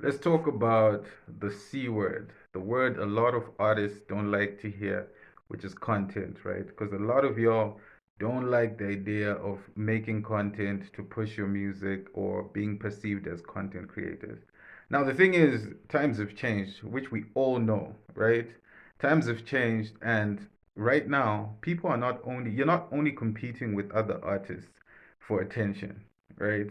Let's talk about the C word, the word a lot of artists don't like to hear, which is content, right? Because a lot of y'all don't like the idea of making content to push your music or being perceived as content creators. Now, the thing is, times have changed, which we all know, right? Times have changed, and right now, you're not only competing with other artists for attention, right?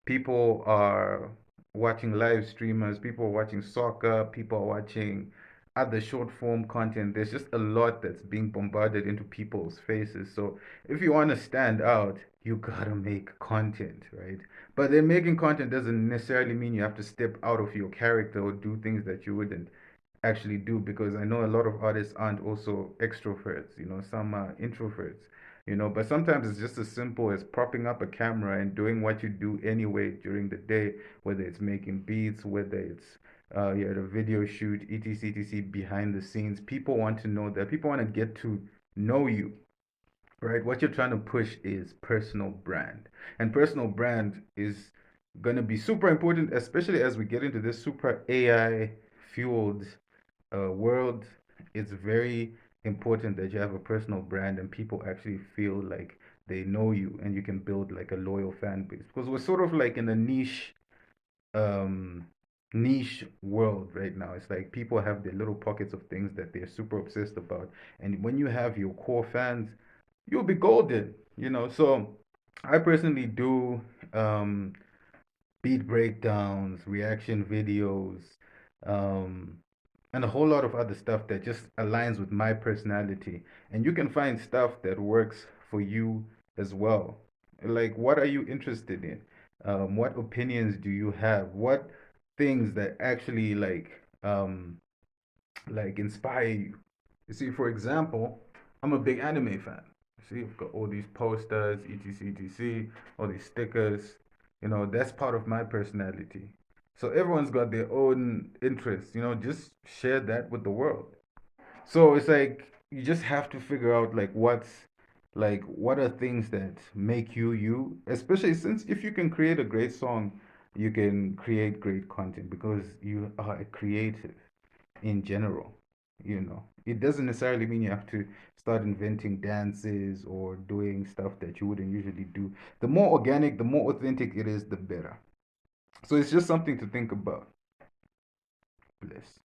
People are watching live streamers, people are watching soccer, people are watching other short form content. There's just a lot that's being bombarded into people's faces. So if you want to stand out, you gotta make content, right? But then making content doesn't necessarily mean you have to step out of your character or do things that you wouldn't actually do, because I know a lot of artists aren't also extroverts, some are introverts, but sometimes it's just as simple as propping up a camera and doing what you do anyway during the day, whether it's making beats, whether it's yeah, the video shoot, etc behind the scenes. People want to know that, people want to get to know you, right? What you're trying to push is personal brand, and personal brand is going to be super important, especially as we get into this super AI fueled world. It's very important that you have a personal brand and people actually feel like they know you and you can build like a loyal fan base, because we're sort of like in a um niche world right now. It's like people have their little pockets of things that they're super obsessed about, and when you have your core fans, you'll be golden. So I personally do um beat breakdowns, reaction videos, um, and a whole lot of other stuff that just aligns with my personality. And you can find stuff that works for you as well. Like, what are you interested in? What opinions do you have? What things that actually like inspire you? You see, for example, I'm a big anime fan. See, I've got all these posters, etc, all these stickers. That's part of my personality. So everyone's got their own interests. Just share that with the world. So it's like you just have to figure out what are things that make you you, especially since if you can create a great song, you can create great content because you are a creative in general. It doesn't necessarily mean you have to start inventing dances or doing stuff that you wouldn't usually do. The more organic, the more authentic it is, the better. So it's just something to think about. Bless.